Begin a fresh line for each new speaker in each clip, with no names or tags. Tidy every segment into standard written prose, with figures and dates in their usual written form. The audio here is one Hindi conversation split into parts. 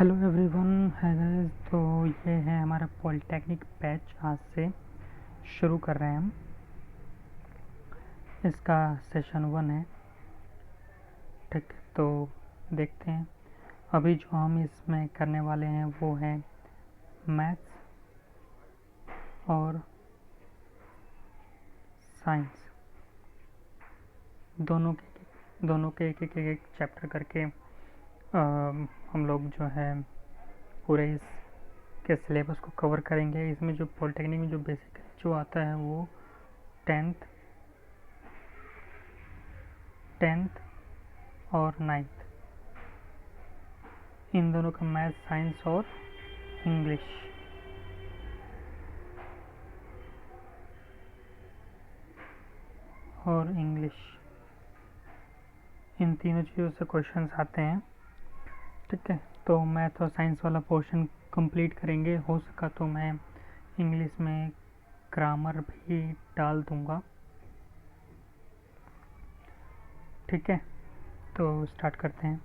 हेलो एवरीवन है गाइस। तो ये है हमारा पॉलिटेक्निक बैच। आज से शुरू कर रहे हैं हम। इसका सेशन 1 है। ठीक है, तो देखते हैं। अभी जो हम इसमें करने वाले हैं वो है मैथ्स और साइंस, दोनों के एक चैप्टर करके हम लोग जो है पूरे इस के सिलेबस को कवर करेंगे। इसमें जो पॉलिटेक्निक में जो बेसिक जो आता है वो टेंथ और 9th, इन दोनों का मैथ, साइंस और इंग्लिश इन तीनों चीज़ों से क्वेश्चंस आते हैं। ठीक है, तो मैथ और साइंस वाला पोर्शन कंप्लीट करेंगे। हो सका तो मैं इंग्लिश में ग्रामर भी डाल दूंगा। ठीक है, तो स्टार्ट करते हैं।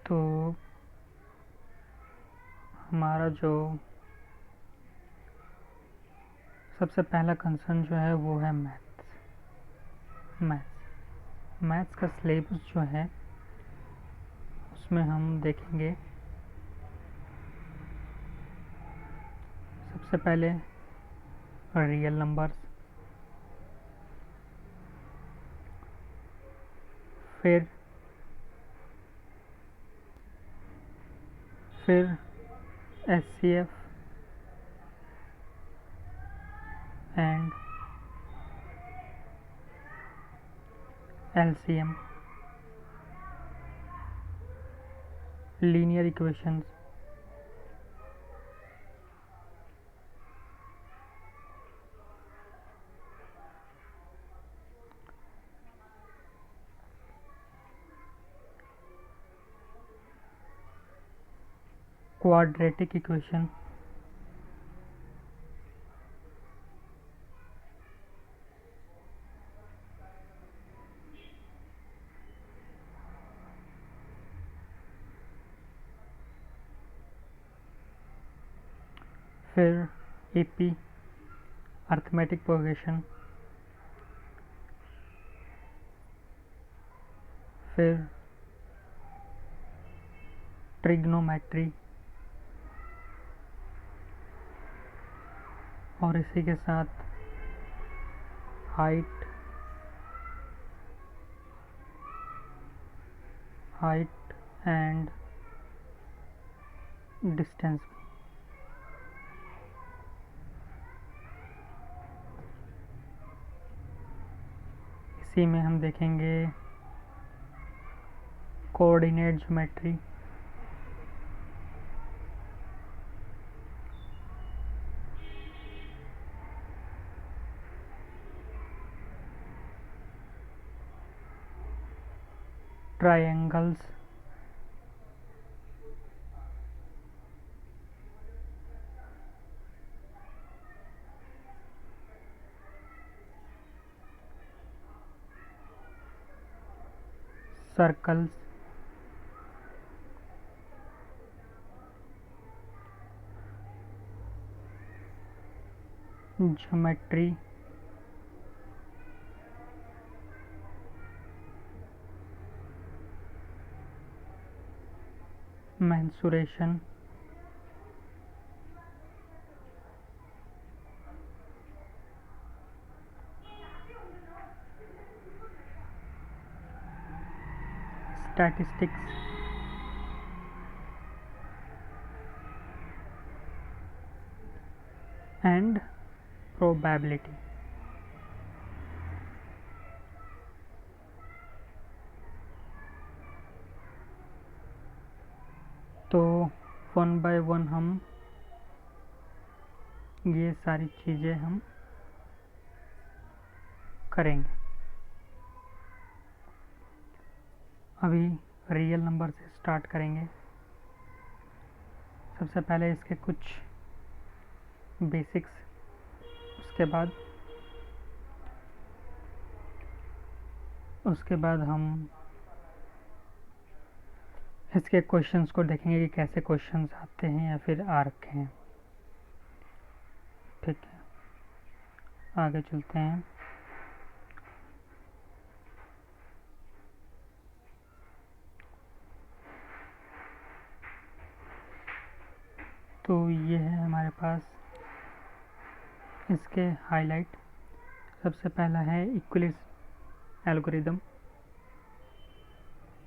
तो हमारा जो सबसे पहला कंसर्न जो है वो है मैथ्स का सिलेबस जो है उसमें हम देखेंगे सबसे पहले रियल नंबर्स, फिर HCF and LCM, linear equations, quadratic equation, फिर एपी अर्थमेटिक प्रोग्रेशन, फिर ट्रिग्नोमेट्री, और इसी के साथ हाइट एंड डिस्टेंस। इसी में हम देखेंगे coordinate geometry, triangles, circles, geometry, mensuration, statistics, and probability. तो 1 by 1 हम ये सारी चीज़ें हम करेंगे। अभी रियल नंबर से स्टार्ट करेंगे। सबसे पहले इसके कुछ बेसिक्स, उसके बाद हम इसके क्वेश्चंस को देखेंगे कि कैसे क्वेश्चंस आते हैं या फिर आ रखे हैं। ठीक है, आगे चलते हैं। तो ये है हमारे पास इसके हाईलाइट। सबसे पहला है इक्विलिस एल्गोरिदम,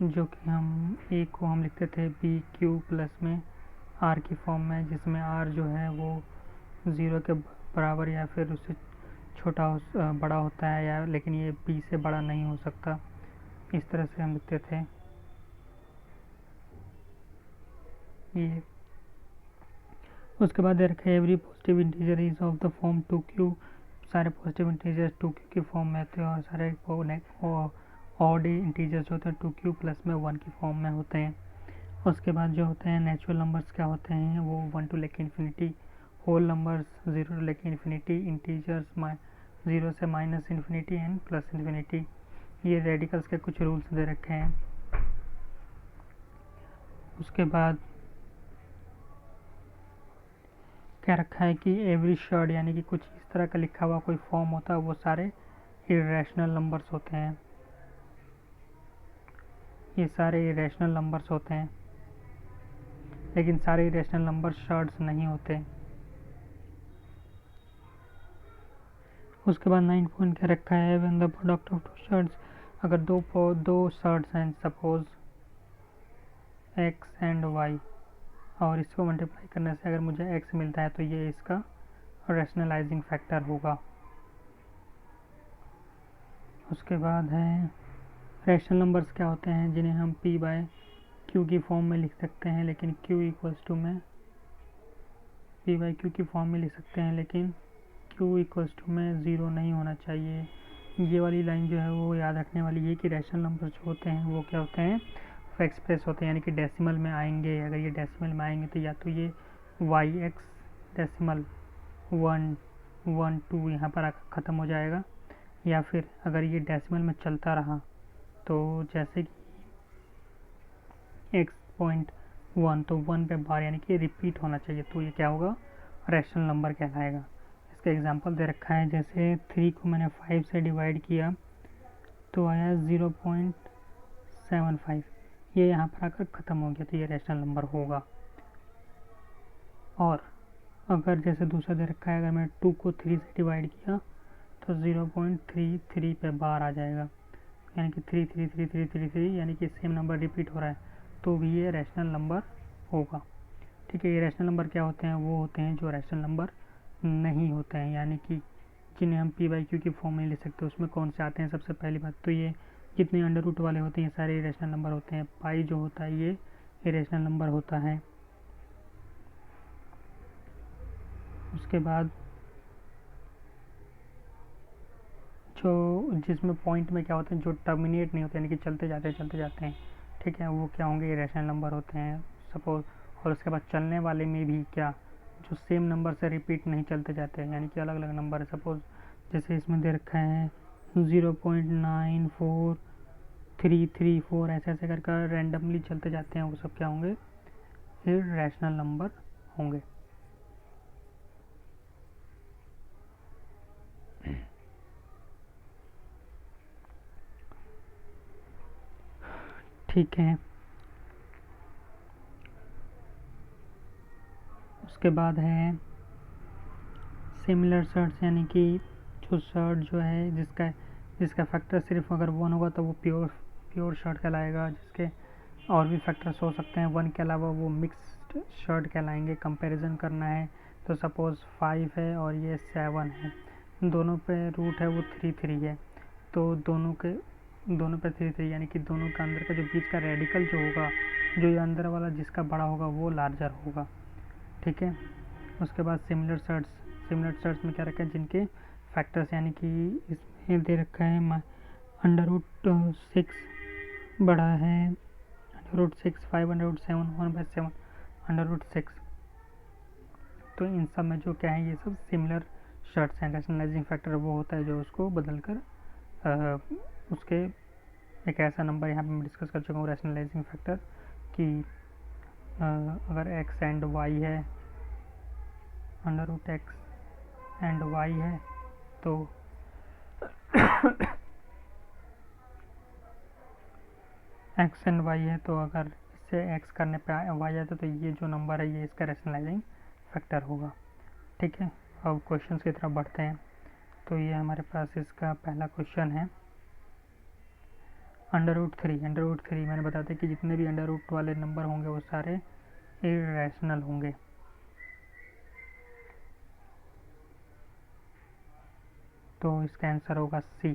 जो कि हम ए को हम लिखते थे बी क्यू प्लस में आर की फॉर्म में, जिसमें आर जो है वो 0 के बराबर या फिर उससे छोटा बड़ा होता है, या लेकिन ये बी से बड़ा नहीं हो सकता। इस तरह से हम लिखते थे ये। उसके बाद रखे every positive integer is of the form 2q। सारे पॉजिटिव इंटीजर्स 2q की फॉर्म में होते हैं, और सारे ऑड इंटीजर्स होते हैं 2q प्लस में 1 की फॉर्म में होते हैं। उसके बाद जो होते हैं नेचुरल नंबर्स क्या होते हैं, वो 1 टू लेके इन्फिनिटी, होल नंबर्स 0 टू लेके इन्फिनिटी, इंटीजर्स 0 से minus infinity and plus infinity. ये रेडिकल्स के कुछ रूल्स दे रखे हैं। उसके बाद क्या रखा है कि एवरी शर्ड, यानी कि कुछ इस तरह का लिखा हुआ कोई फॉर्म होता है, वो सारे इरेशनल नंबर्स होते हैं। ये सारे इरेशनल नंबर्स होते हैं, लेकिन सारे इरेशनल नंबर शर्ड्स नहीं होते। उसके बाद 9 पॉइंट क्या रखा है, when the product of two surds, अगर दो शर्ड्स हैं, सपोज x एंड y, और इसको मल्टीप्लाई करने से अगर मुझे x मिलता है तो ये इसका रैशनलाइजिंग फैक्टर होगा। उसके बाद है रैशनल नंबर्स क्या होते हैं, जिन्हें हम p बाय q की फॉर्म में लिख सकते हैं, लेकिन q इक्वल्स टू में p बाय q की फॉर्म में लिख सकते हैं, लेकिन q इक्वल्स टू में 0 नहीं होना चाहिए। ये वाली लाइन जो है वो याद रखने वाली है कि रैशनल नंबर जो होते हैं वो क्या होते हैं, वो एक्सप्रेस होते हैं, यानी कि डेसिमल में आएंगे। अगर ये डेसिमल में आएंगे तो या तो ये yx डेसिमल 1 1 2 यहाँ पर आकर ख़त्म हो जाएगा, या फिर अगर ये डेसिमल में चलता रहा तो जैसे कि x.1 तो 1 पे बार, यानी कि रिपीट होना चाहिए, तो ये क्या होगा, रैशनल नंबर कहलाएगा। इसका एग्जांपल दे रखा है, जैसे 3 को मैंने 5 से डिवाइड किया तो आया 0.75, ये यहाँ पर आकर ख़त्म हो गया, तो ये रैशनल नंबर होगा। और अगर जैसे दूसरा दे रखा है, अगर मैं 2 को 3 से डिवाइड किया तो 0.33 पे बार आ जाएगा, यानी कि 33333 यानी कि सेम नंबर रिपीट हो रहा है, तो भी ये रैशनल नंबर होगा। ठीक है, ये रैशनल नंबर क्या होते हैं, वो होते हैं जो रैशनल नंबर नहीं होते हैं, यानी कि जिन्हें हम p बाई क्यू की फॉर्म में ले सकते हैं। उसमें कौन से आते हैं, सबसे पहली बात तो ये जितने अंडर रूट वाले होते हैं सारे इरेशनल नंबर होते हैं। पाई जो होता है ये इरेशनल नंबर होता है। उसके बाद जो जिसमें पॉइंट में क्या होते हैं, जो टर्मिनेट नहीं होते, यानी कि चलते जाते हैं, ठीक है, वो क्या होंगे, इरेशनल नंबर होते हैं सपोज। और उसके बाद चलने वाले में भी क्या, जो सेम नंबर से रिपीट नहीं चलते जाते हैं, यानी कि अलग अलग नंबर है। सपोज जैसे इसमें दे रखा है 0.94334, ऐसे ऐसे करके रैंडमली चलते जाते हैं, वो सब क्या होंगे, इरेशनल नंबर होंगे। ठीक है, उसके बाद है सिमिलर सर्ट्स, यानी कि जो सर्ट जो है जिसका फैक्टर सिर्फ अगर 1 होगा तो वो प्योर शर्ट कहलाएगा। जिसके और भी फैक्टर्स हो सकते हैं 1 के अलावा, वो मिक्स्ड शर्ट कहलाएंगे। कंपैरिजन करना है तो सपोज़ 5 है और ये 7 है, दोनों पे रूट है वो 3 है, तो दोनों पे 3 यानी कि दोनों का अंदर का जो बीच का रेडिकल जो होगा, जो ये अंदर वाला जिसका बड़ा होगा वो लार्जर होगा। ठीक है, उसके बाद सिमिलर सर्ट्स में क्या रखा है, जिनके फैक्टर्स, यानी कि इसमें दे रखा है √6 बड़ा है √6, 5 √7, 1/7 √6, तो इन सब में जो क्या है, ये सब सिमिलर सर्ट्स हैं। रैशनलाइजिंग फैक्टर वो होता है जो उसको बदल कर उसके एक ऐसा नंबर, यहाँ पे मैं डिस्कस कर चुका हूँ रैशनलाइजिंग फैक्टर, कि अगर x एंड y है, under root x and y है तो x एंड y है, तो अगर इससे x करने पे y आता तो ये जो नंबर है ये इसका रैशनलाइजिंग फैक्टर होगा। ठीक है, अब क्वेश्चन की तरफ बढ़ते हैं। तो ये हमारे पास इसका पहला क्वेश्चन है, अंडर रूट थ्री मैंने बताया कि जितने भी अंडर रूट वाले नंबर होंगे वो सारे इरेशनल होंगे। तो इसका आंसर होगा सी।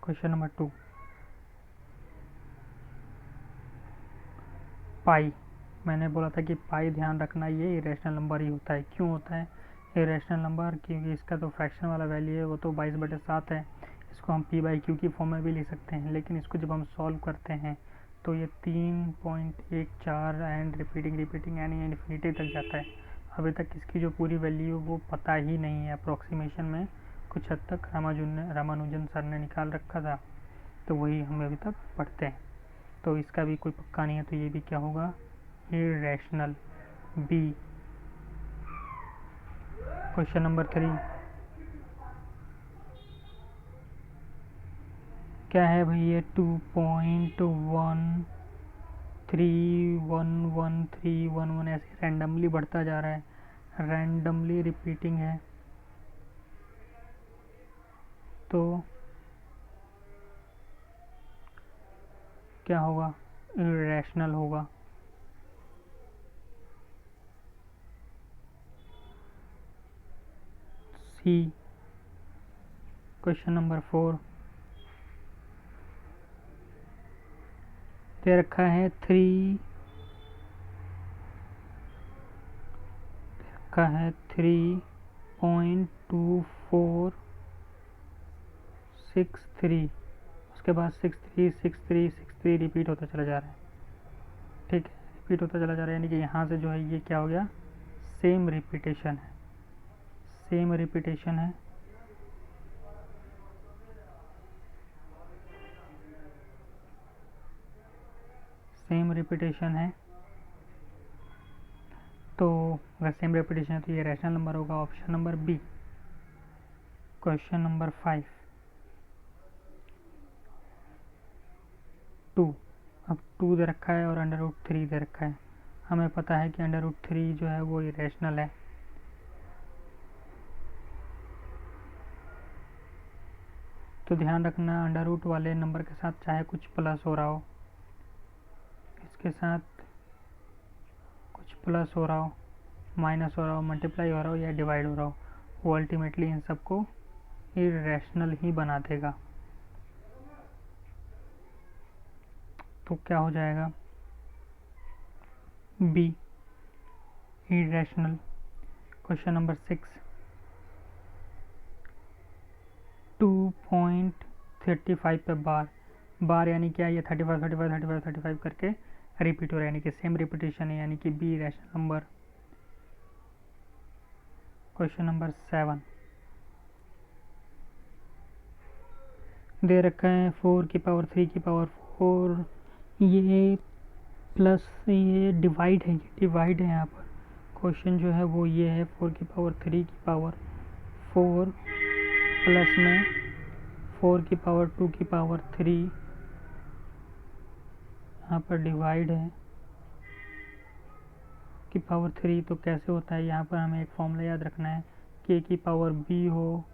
क्वेश्चन नंबर 2, पाई। मैंने बोला था कि पाई ध्यान रखना ये इरेशनल नंबर ही होता है। क्यों होता है इरेशनल नंबर? क्योंकि इसका तो फ्रैक्शन वाला वैल्यू है वो तो 22/7 है। इसको हम p/q की फॉर्म में भी ले सकते हैं, लेकिन इसको जब हम सॉल्व करते हैं तो ये 3.14 एंड रिपीटिंग यानी इन्फिनिटी तक जाता है। अभी तक इसकी जो पूरी वैल्यू वो पता ही नहीं है। अप्रोक्सीमेशन में कुछ हद तक रामानुजन सर ने निकाल रखा था, तो वही हम अभी तक पढ़ते हैं। तो इसका भी कोई पक्का नहीं है, तो ये भी क्या होगा, इरेशनल, बी। क्वेश्चन नंबर 3 क्या है भाई, ये 2.13111311 ऐसे रैंडमली बढ़ता जा रहा है, रैंडमली रिपीटिंग है। तो क्या होगा, इरेशनल होगा। सी। क्वेश्चन नंबर 4 दे रखा है 3.2463, उसके बाद 636363 रिपीट होता चला जा रहा है। ठीक है, रिपीट होता चला जा रहा है, यानी कि यहाँ से जो है ये क्या हो गया, सेम रिपीटेशन है, सेम रिपीटेशन है। सेम रिपीटेशन है, तो अगर सेम रेपिटेशन है तो ये रैशनल नंबर होगा। Option number B. Question number 5, 2। अब 2 दे रखा है और अंडर रूट 3 दे रखा है। हमें पता है कि अंडर रूट 3 जो है वो इरेशनल है। तो ध्यान रखना अंडर रूट वाले नंबर के साथ चाहे कुछ प्लस हो रहा हो, इसके साथ कुछ प्लस हो रहा हो, माइनस हो रहा हो, मल्टीप्लाई हो रहा हो या डिवाइड हो रहा हो, वो अल्टीमेटली इन सबको इरेशनल ही बना देगा। तो क्या हो जाएगा, बी, इरेशनल। क्वेश्चन नंबर 6, 2.35 पे बार यानी क्या, ये 35 करके रिपीट हो रहा है, यानी कि सेम रिपीटेशन है, यानी कि B rational number. Question number 7 दे रखा है 4 की पावर 3 की पावर 4, ये प्लस ये डिवाइड है, ये डिवाइड है। यहाँ पर क्वेश्चन जो है वो ये है 4 की पावर 3 की पावर 4 प्लस में 4 की पावर 2 की पावर 3, यहाँ पर डिवाइड है की पावर 3। तो कैसे होता है, यहाँ पर हमें एक फॉर्मूला याद रखना है कि a की पावर b हो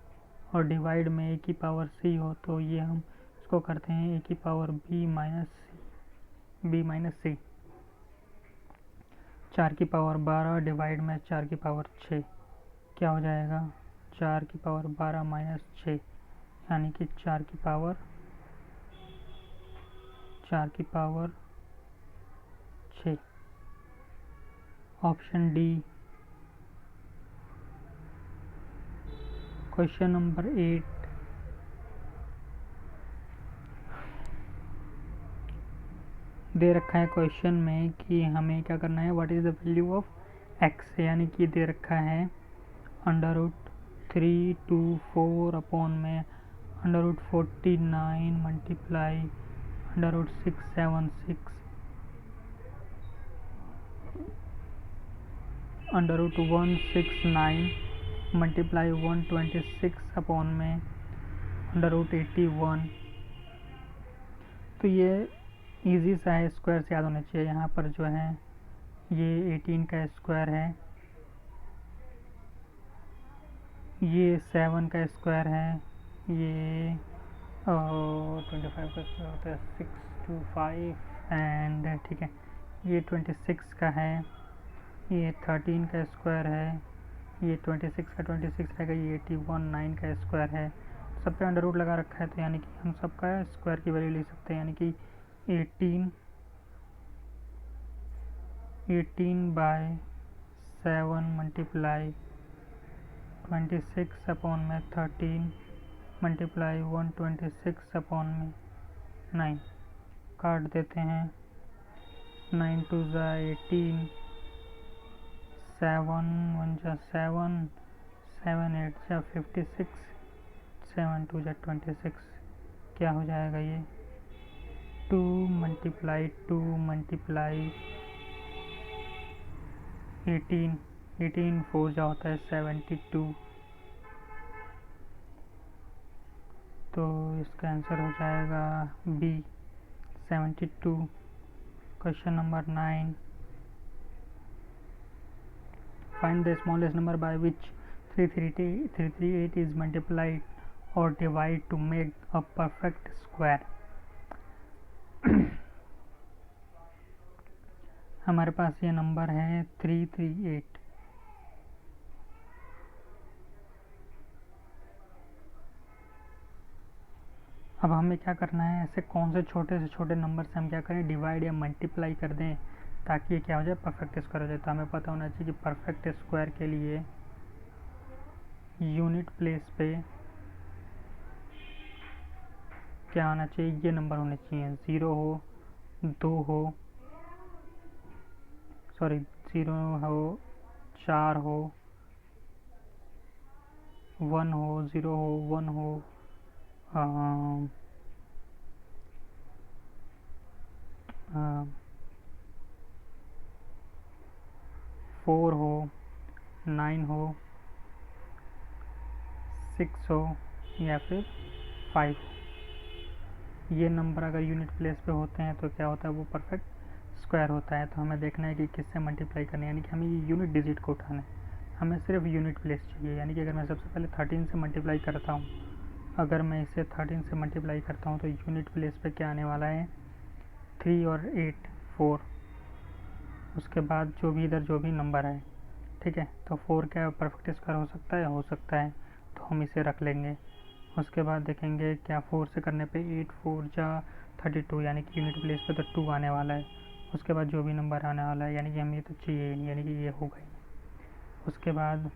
और डिवाइड में a की पावर c हो, तो ये हम इसको करते हैं a की पावर b माइनस c। 4 की पावर 12 डिवाइड में 4 की पावर 6, क्या हो जाएगा, 4 की पावर 12 माइनस 6, यानी कि 4 की power 6। Option D. Question number 8, दे रखा है क्वेश्चन में कि हमें क्या करना है, what is the value of x, यानी कि दे रखा है अंडर रूट 3 to 4 अपॉन में under root 49 multiply √676 √169 multiply 126 upon में √81। तो ये इजी सा है, स्क्वायर से याद होना चाहिए। यहाँ पर जो है ये 18 का स्क्वायर है, ये 7 का स्क्वायर है, ये 25 का स्क्वायर होता है 625 एंड ठीक है, ये 26 का है, ये 13 का स्क्वायर है, ये 26 का 26 रहेगा, ये 81 9 का स्क्वायर है। सब पे अंडर रूट लगा रखा है, तो यानी कि हम सबका स्क्वायर की वैल्यू ले सकते हैं, यानी कि 18 बाय 7 मल्टीप्लाई 26 अपॉन में 13 मल्टीप्लाई 126 अपॉन में 9 काट देते हैं। 9 2 ज़ा 18, 7 1 ज़ा 7, 7 8 ज़ा 56, 7 2 ज़ा 26। क्या हो जाएगा ये 2 मल्टीप्लाई 2 मल्टीप्लाई 18, 18 4 ज़ा होता है 72। तो इसका आंसर हो जाएगा B 72। Question number 9, find the smallest number by which 338 is multiplied और divide to make a perfect square. हमारे पास ये नंबर है 338। अब हमें क्या करना है, ऐसे कौन से छोटे नंबर से हम क्या करें, डिवाइड या मल्टीप्लाई कर दें ताकि ये क्या हो जाए, परफेक्ट स्क्वायर हो जाए। तो हमें पता होना चाहिए कि परफेक्ट स्क्वायर के लिए यूनिट प्लेस पे क्या होना चाहिए, ये नंबर होने चाहिए, 0 हो, 2 हो, सॉरी 0 हो, 4 हो, 1 हो, 0 हो, 1 हो, 4 हो, 9 हो, 6 हो या फिर 5 हो। ये नंबर अगर यूनिट प्लेस पे होते हैं तो क्या होता है, वो परफेक्ट स्क्वायर होता है। तो हमें देखना है कि किससे मल्टीप्लाई करना है, यानी कि हमें ये यूनिट डिजिट को उठाना है, हमें सिर्फ यूनिट प्लेस चाहिए। यानी कि अगर मैं सबसे पहले 13 से मल्टीप्लाई करता हूँ, अगर मैं इसे 13 से मल्टीप्लाई करता हूँ तो यूनिट प्लेस पे क्या आने वाला है, 3 और 8 4, उसके बाद जो भी इधर जो भी नंबर है, ठीक है। तो 4 क्या परफेक्ट स्क्वायर हो सकता है, तो हम इसे रख लेंगे। उसके बाद देखेंगे क्या 4 से करने पे 8 4 जा 32, यानी कि यूनिट प्लेस पे तो 2 आने वाला है। उसके बाद जो भी नंबर आने वाला है, यानी कि हमें तो चाहिए नहीं, यानी कि ये हो गई। उसके बाद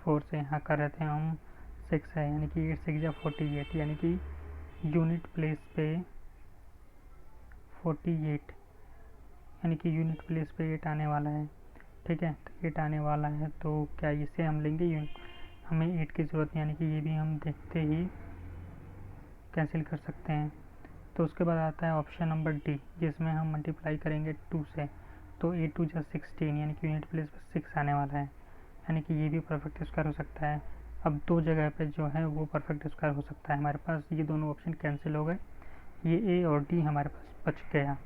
4 से यहाँ कर रहे थे हम 6 है, यानी कि 8 6 जा 48, यानी कि यूनिट प्लेस पे 48, यानी कि यूनिट प्लेस पे 8 आने वाला है, ठीक है। तो 8 आने वाला है, तो क्या इसे हम लेंगे, हमें 8 की ज़रूरत नहीं, यानी कि ये भी हम देखते ही कैंसिल कर सकते हैं। तो उसके बाद आता है ऑप्शन नंबर डी, जिसमें हम मल्टीप्लाई करेंगे 2 से, तो 8 2 जा 16, यानी कि यूनिट प्लेस पे 6 आने वाला है, यानी कि ये भी परफेक्ट स्क्वायर हो सकता है। अब 2 जगह पे जो है वो परफेक्ट स्क्वायर हो सकता है। हमारे पास ये दोनों ऑप्शन कैंसिल हो गए, ये ए और डी हमारे पास बच गया।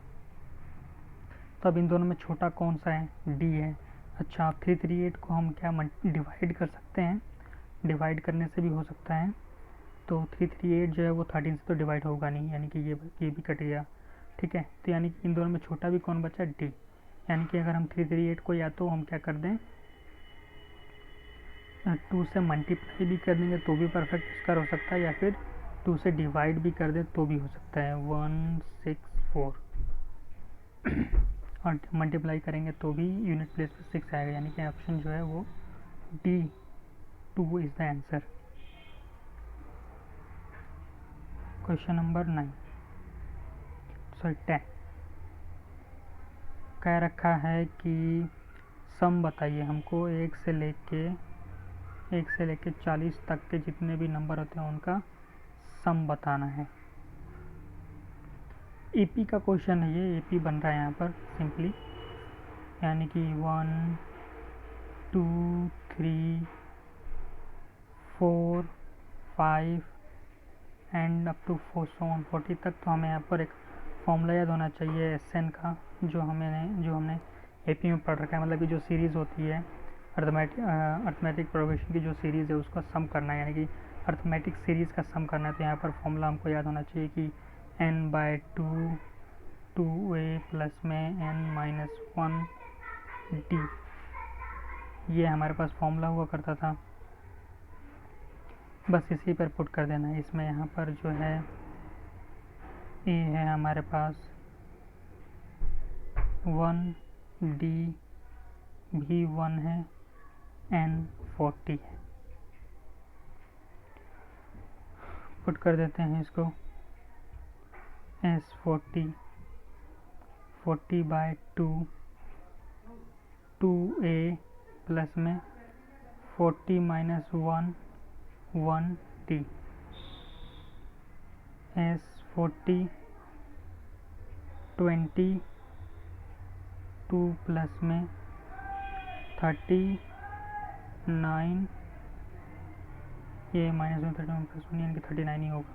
तो अब इन दोनों में छोटा कौन सा है, डी है। अच्छा, 338 को हम क्या डिवाइड कर सकते हैं, डिवाइड करने से भी हो सकता है। तो 338 जो है वो 13 से तो डिवाइड होगा नहीं, यानी कि ये भी कट गया, ठीक है। तो यानी कि इन दोनों में छोटा भी कौन बचा, डी। यानी कि अगर हम 338 को या तो हम क्या कर दें, 2 से मल्टीप्लाई भी कर देंगे तो भी परफेक्ट स्क्वायर हो सकता है, या फिर 2 से डिवाइड भी कर दें तो भी हो सकता है, 164 और मल्टीप्लाई करेंगे तो भी यूनिट प्लेस पे 6 आएगा, यानी कि ऑप्शन जो है वो D 2 is the answer. Question number 9, sorry 10, कह रखा है कि सम बताइए हमको 1 से लेके 40 तक के जितने भी नंबर होते हैं उनका सम बताना है। AP का क्वेश्चन है ये, AP बन रहा है यहाँ पर सिंपली, यानी कि 1 2 3 4 5 एंड अप टू 40 तक। तो हमें यहाँ पर एक फॉर्मूला याद होना चाहिए SN का, जो हमने AP में पढ़ रखा है, मतलब कि जो सीरीज़ होती है अर्थमेटिक प्रोग्रेशन की जो सीरीज़ है उसका सम करना है, यानी कि अर्थमेटिक सीरीज़ का सम करना है। तो यहाँ पर फॉर्मूला हमको याद होना चाहिए कि n/2 2a प्लस में n-1d, ये हमारे पास फॉर्मूला हुआ करता था, बस इसी पर पुट कर देना है। इसमें यहाँ पर जो है a है हमारे पास 1d भी 1 है, n 40 है, पुट कर देते हैं इसको। s 40/2 2a प्लस में 40 - 1 1d, s 40 20 2 प्लस में 39, ये माइनस में 31 प्लस 1 यानी कि 39 ही होगा।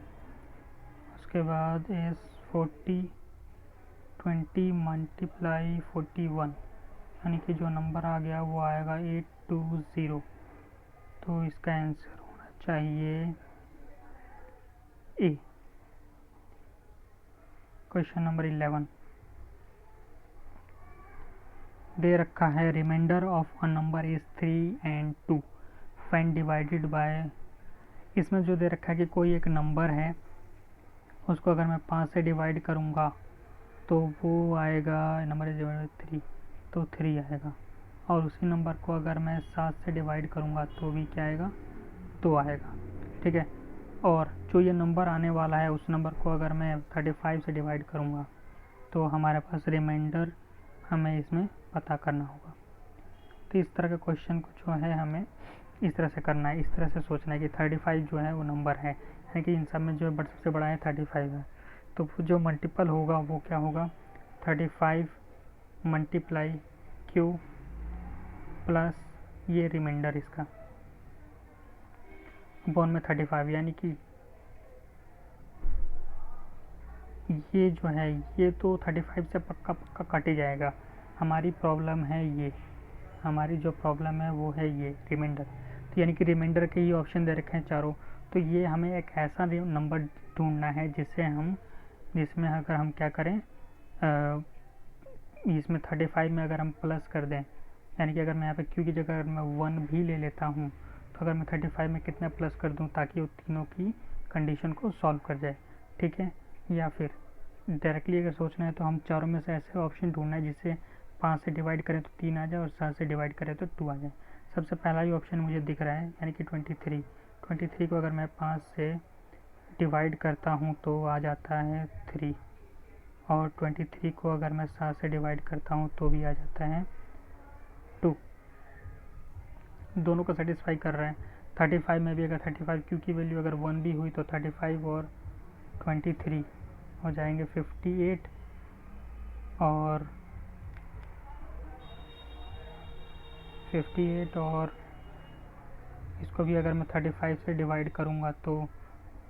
उसके बाद s 40 20 मल्टीप्लाई 41, यानी कि जो नंबर आ गया वो आएगा 820। तो इसका आंसर होना चाहिए ए। क्वेश्चन नंबर 11 दे रखा है, reminder of a number is 3 and 2 when divided by. इसमें जो दे रखा है कि कोई एक नंबर है, उसको अगर मैं 5 से डिवाइड करूँगा तो वो आएगा, नंबर इज डिवाइडेड 3 तो 3 आएगा, और उसी नंबर को अगर मैं 7 से डिवाइड करूँगा तो भी क्या आएगा, 2 आएगा। ठीक है, और जो ये नंबर आने वाला है उस नंबर को अगर मैं 35 से डिवाइड करूँगा तो हमारे पास रिमाइंडर हमें इसमें पता करना होगा। तो इस तरह का क्वेश्चन को जो है हमें इस तरह से करना है, इस तरह से सोचना है कि 35 जो है वो नंबर है, यानी कि इन सब में जो सबसे बड़ा है 35 है, तो जो मल्टीपल होगा वो क्या होगा, 35 मल्टीप्लाई क्यू प्लस ये रिमाइंडर इसका अपॉन में 35, यानी कि ये जो है ये तो 35 से पक्का कट ही जाएगा। हमारी प्रॉब्लम है ये, हमारी जो प्रॉब्लम है वो है ये रिमाइंडर। तो यानी कि रिमाइंडर के ही ऑप्शन दे रखे हैं चारों, तो ये हमें एक ऐसा नंबर ढूंढना है जिसमें अगर हम क्या करें, इसमें 35 में अगर हम प्लस कर दें, यानी कि अगर मैं यहाँ पे क्यू की जगह अगर मैं 1 भी ले लेता हूँ तो अगर मैं 35 में कितना प्लस कर दूँ ताकि वो तीनों की कंडीशन को सॉल्व कर जाए। ठीक है, या फिर डायरेक्टली अगर सोचना है तो हम चारों में से ऐसे ऑप्शन ढूंढना है जिससे 5 से डिवाइड करें तो 3 आ जाए और 7 से डिवाइड करें तो 2 आ जाए। सबसे पहला ही ऑप्शन मुझे दिख रहा है, यानी कि 23 को अगर मैं 5 से डिवाइड करता हूँ तो आ जाता है 3, और 23 को अगर मैं 7 से डिवाइड करता हूँ तो भी आ जाता है 2। दोनों को सेटिस्फाई कर रहा है। 35 में भी अगर 35 क्यू की वैल्यू अगर 1 भी हुई तो 35 और 23 हो जाएंगे 58, और इसको भी अगर मैं 35 से डिवाइड करूँगा तो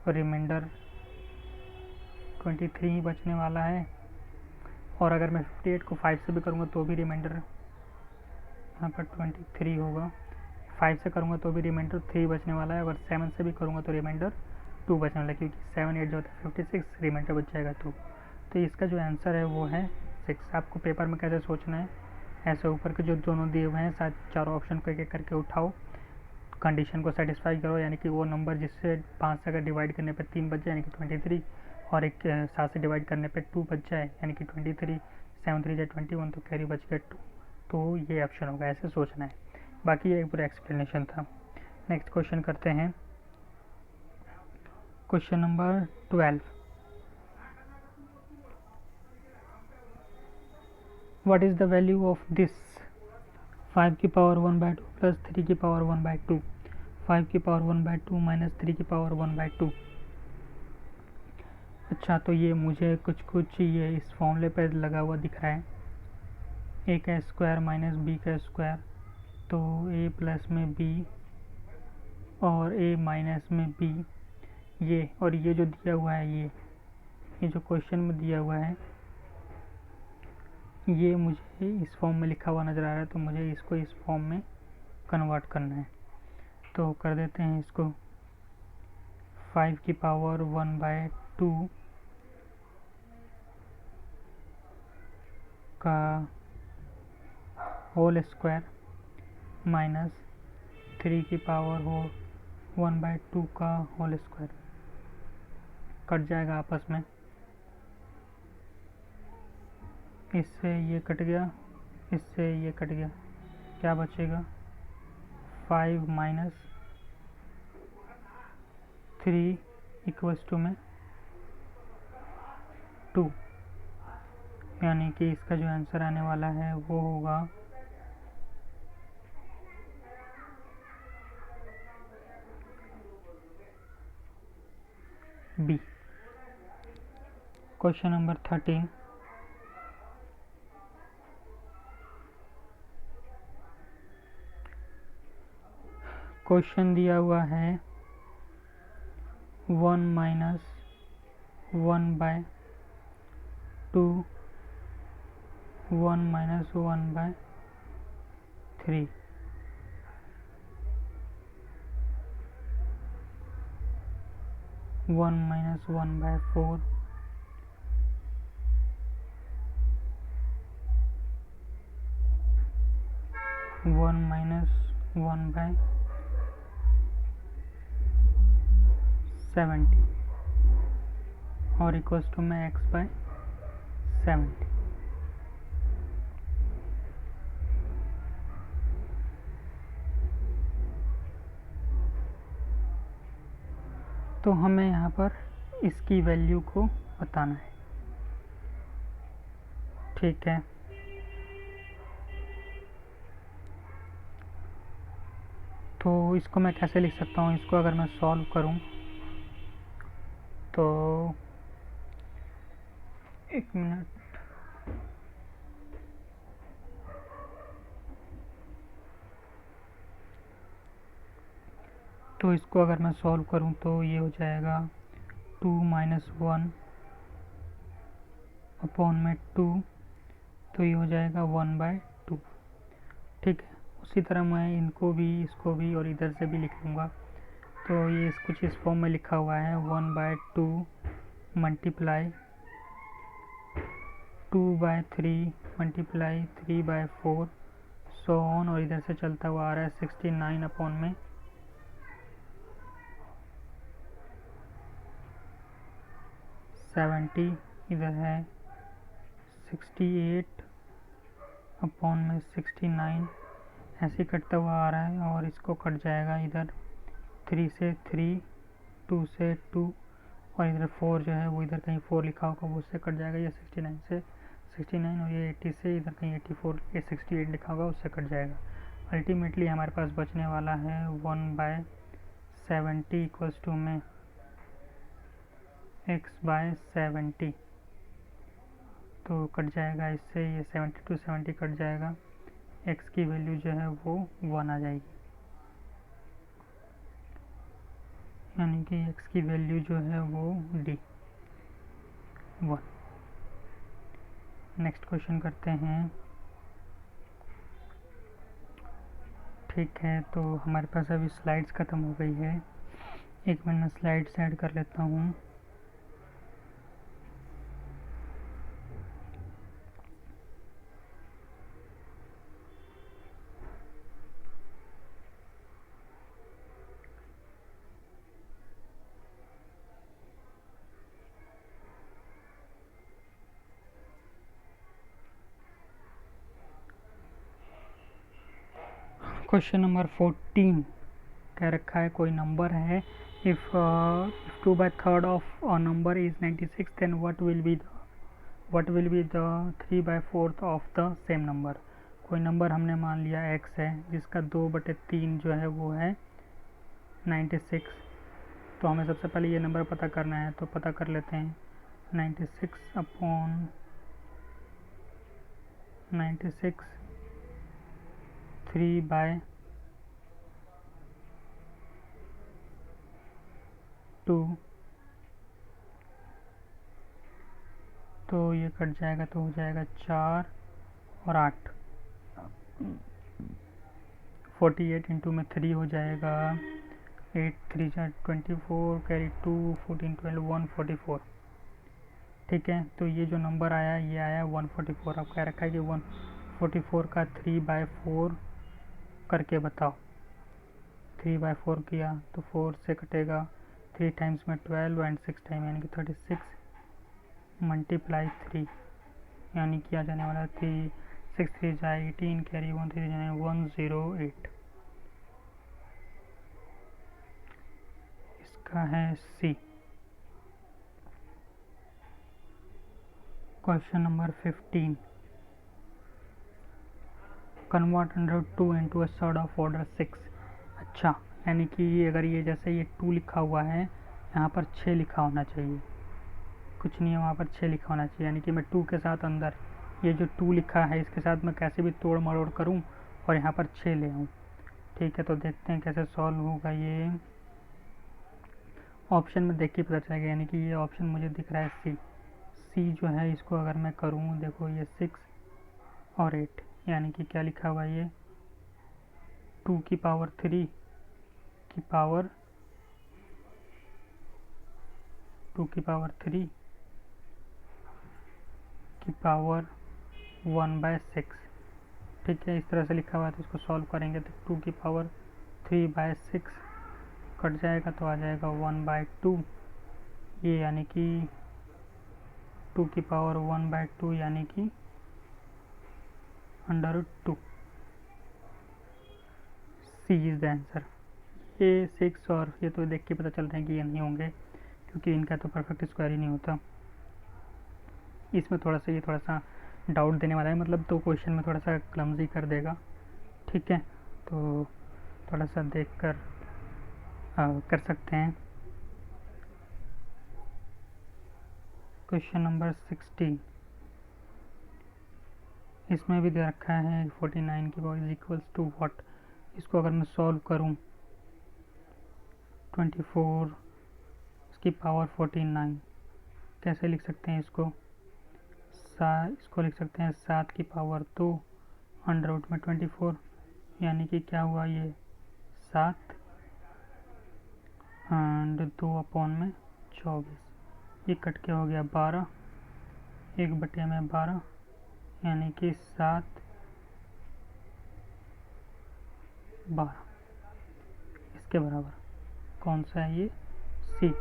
रिमाइंडर 23 ही बचने वाला है, और अगर मैं 58 को 5 से भी करूँगा तो भी रिमाइंडर यहाँ पर 23 होगा। 5 से करूँगा तो भी रिमाइंडर 3 बचने वाला है, अगर 7 से भी करूँगा तो रिमाइंडर 2 बचने वाला है, क्योंकि 7 8 जो होता है 56, रिमाइंडर बच जाएगा 2। तो इसका जो आंसर है वो है 6। आपको पेपर में कैसे सोचना है, ऐसे ऊपर के जो दोनों दिए हुए हैं साथ चारों ऑप्शन को एक एक करके उठाओ, कंडीशन को सेटिस्फाई करो, यानी कि वो नंबर जिससे 5 से अगर डिवाइड करने पे 3 बच जाए यानी कि 23, और एक 7 से डिवाइड करने पे 2 बच जाए यानी कि 23, 7 3 जाए 21 तो कैरी बच गया 2। तो ये ऑप्शन होगा, ऐसे सोचना है। बाकी ये एक पूरा एक्सप्लेनेशन था। नेक्स्ट क्वेश्चन करते हैं, question number 12। What is the value of this 5 की पावर 1/2 प्लस 3 की पावर 1/2, 5 की पावर 1/2 माइनस 3 की पावर 1/2। अच्छा, तो ये मुझे कुछ कुछ ये इस फॉर्मूले पर लगा हुआ दिख रहा है, ए का स्क्वायर माइनस बी का स्क्वायर, तो ए प्लस में बी और ए माइनस में बी, ये और ये जो दिया हुआ है ये जो क्वेश्चन में दिया हुआ है ये मुझे इस फॉर्म में लिखा हुआ नज़र आ रहा है, तो मुझे इसको इस फॉर्म में कन्वर्ट करना है। तो कर देते हैं इसको 5 की पावर 1/2 का होल स्क्वायर माइनस 3 की पावर 1/2 का होल स्क्वायर, कट जाएगा आपस में, इससे ये कट गया, इससे ये कट गया, क्या बचेगा 5 माइनस 3 इक्वल्स टू में 2, यानी कि इसका जो आंसर आने वाला है वो होगा बी। क्वेश्चन नंबर 13, क्वेश्चन दिया हुआ है 1 minus 1/2 1 minus 1/3, one minus 1/4, 1 minus 1/70 और इक्वल्स टू में x/70। तो हमें यहाँ पर इसकी वैल्यू को बताना है, ठीक है। तो इसको मैं कैसे लिख सकता हूँ, इसको अगर मैं सॉल्व करूँ तो एक मिनट, तो इसको अगर मैं सॉल्व करूं तो ये हो जाएगा 2 माइनस 1 अपॉन में 2, तो ये हो जाएगा 1/2, ठीक है। उसी तरह मैं इनको भी, इसको भी और इधर से भी लिख लूँगा, तो ये कुछ इस फॉर्म में लिखा हुआ है 1/2 मल्टीप्लाई 2/3 मल्टीप्लाई 3/4 सो ऑन, और इधर से चलता हुआ आ रहा है 69 अपॉन में 70, इधर है 68 अपॉन में 69, ऐसे कटता हुआ आ रहा है, और इसको कट जाएगा इधर 3 से 3, 2 से 2, और इधर 4 जो है वो इधर कहीं 4 लिखा होगा वो उससे कट जाएगा, ये 69 से 69, और ये 80 से इधर कहीं 84, ये 68 लिखा होगा उससे कट जाएगा। अल्टीमेटली हमारे पास बचने वाला है 1/70 इक्वल्स टू में x/70, तो कट जाएगा इससे, ये 70 to 70 कट जाएगा, x की वैल्यू जो है वो 1 आ जाएगी, यानी कि x की वैल्यू जो है वो D 1। नेक्स्ट क्वेश्चन करते हैं, ठीक है। तो हमारे पास अभी स्लाइड्स ख़त्म हो गई है, एक मिनट में स्लाइड्स ऐड कर लेता हूँ। क्वेश्चन नंबर 14 कह रखा है, कोई नंबर है, if 2/3 of a number is 96, then what will be the 3/4 of the same number. कोई नंबर हमने मान लिया x है, जिसका 2/3 जो है वो है 96, तो हमें सबसे पहले ये नंबर पता करना है, तो पता कर लेते हैं। 96 अपॉन 96 3/2, तो ये कट जाएगा तो हो जाएगा 4 और 8, 48 इंटू में 3 हो जाएगा 8 3 24, कैरी 2 14 12 144। ठीक है, तो ये जो नंबर आया ये आया 144। अब कह रखा है कि 144 का 3/4 करके बताओ। 3/4 किया तो 4 से कटेगा, 3 टाइम्स में 12 एंड 6 टाइम यानी कि 36 मल्टीप्लाई 3 यानी किया जाने वाला 3 6 3 जाए 18, कैरी 1 3 जाए 108। इसका है C. Question number 15, convert 102 into a surd of order 6। अच्छा, यानी कि अगर ये जैसे ये 2 लिखा हुआ है, यहाँ पर 6 लिखा होना चाहिए, कुछ नहीं है वहाँ पर 6 लिखा होना चाहिए, यानी कि मैं 2 के साथ अंदर ये जो 2 लिखा है इसके साथ मैं कैसे भी तोड़ मरोड़ करूँ और यहाँ पर 6 ले आऊँ। ठीक है, तो देखते हैं कैसे सॉल्व होगा ये। ऑप्शन में देख के पता चलेगा, यानी कि ये ऑप्शन मुझे दिख रहा है सी। सी जो है इसको अगर मैं करूँ, देखो ये 6 और 8, यानी कि क्या लिखा हुआ है ये 2 की पावर 3 की पावर 2 की पावर 3 की पावर 1/6। ठीक है, इस तरह से लिखा हुआ है, तो इसको सॉल्व करेंगे तो 2 की पावर 3/6 कट जाएगा तो आ जाएगा 1/2, ये यानी कि 2 की पावर 1/2 यानी कि √2। सी इज़ द आंसर। ये 6 और ये तो देख के पता चल रहा है कि ये नहीं होंगे, क्योंकि इनका तो परफेक्ट स्क्वायर ही नहीं होता। इसमें ये थोड़ा सा डाउट देने वाला है, मतलब तो क्वेश्चन में थोड़ा सा क्लमजी कर देगा। ठीक है, तो थोड़ा सा देख कर कर सकते हैं। क्वेश्चन नंबर 16, इसमें भी दे रखा है 49 की power is equals to what. इसको अगर मैं सॉल्व करूं 24 इसकी पावर 49, कैसे लिख सकते हैं इसको? इसको लिख सकते हैं 7 की पावर 2 अंडर रूट में 24, यानी कि क्या हुआ ये 7 एंड 2 अपॉन में 24, ये कट के हो गया 12, 1/12 यानी कि 7 12, इसके बराबर कौन सा है ये? C.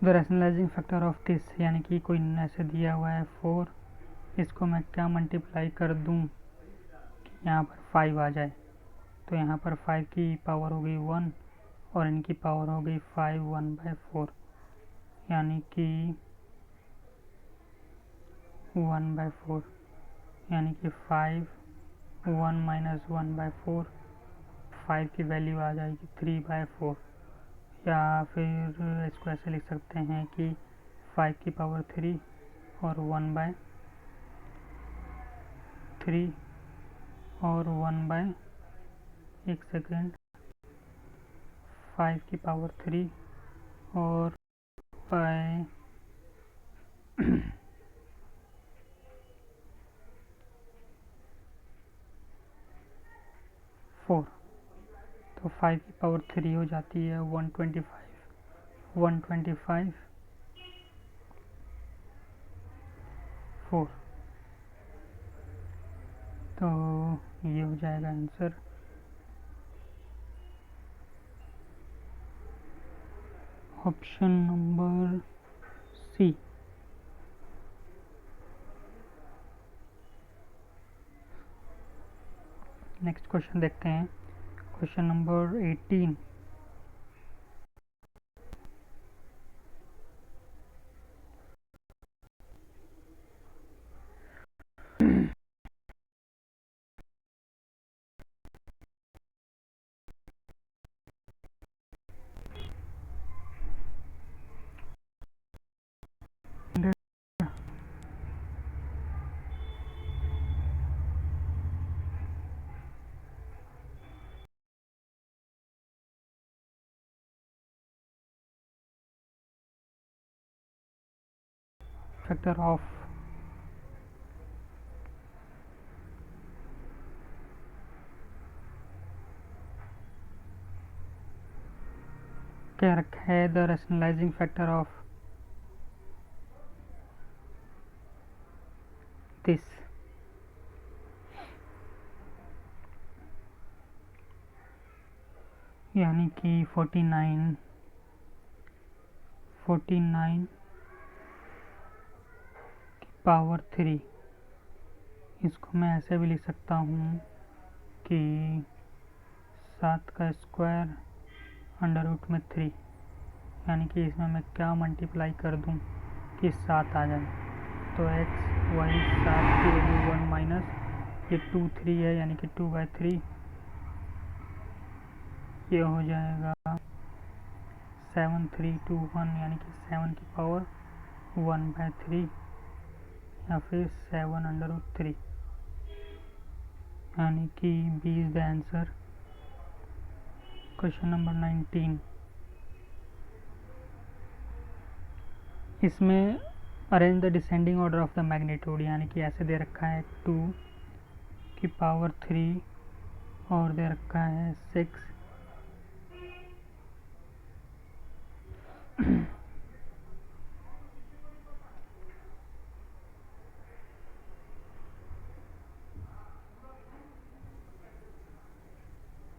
The rationalising factor of this, यानी कि कोई ऐसे दिया हुआ है 4, इसको मैं क्या मल्टीप्लाई कर दूं कि यहाँ पर 5 आ जाए, तो यहाँ पर 5 की पावर हो गई 1 और इनकी पावर हो गई 5 1/4, यानी कि 1/4, यानी कि 5 1 माइनस 1/4, 5 की वैल्यू आ जाएगी 3/4, या फिर इसको ऐसे लिख सकते हैं कि 5 की पावर 3 और 1/3 और 1 सेकेंड 5 की पावर 3 और बाय 4, तो 5 की पावर 3 हो जाती है 125 4, तो ये हो जाएगा answer. Option number C. Next question देखते हैं, क्वेश्चन नंबर 18, फैक्टर ऑफ क्या रखा है, the rationalising factor of this, यानी कि 49 की पावर 3। इसको मैं ऐसे भी लिख सकता हूँ कि 7 का स्क्वायर अंडर रूट में 3, यानी कि इसमें मैं क्या मल्टीप्लाई कर दूँ कि 7 आ जाए। तो x y 7 की वैल्यू 1 माइनस ये 2 3 है, यानी कि 2/3, ये हो जाएगा 7 3 2 1, यानी कि 7 की पावर 1/3 या फिर 7 अंडर रूट 3, यानी कि B is the answer. Question number 19, इसमें arrange the descending order of the magnitude, यानी कि ऐसे दे रखा है 2 की पावर 3 और दे रखा है 6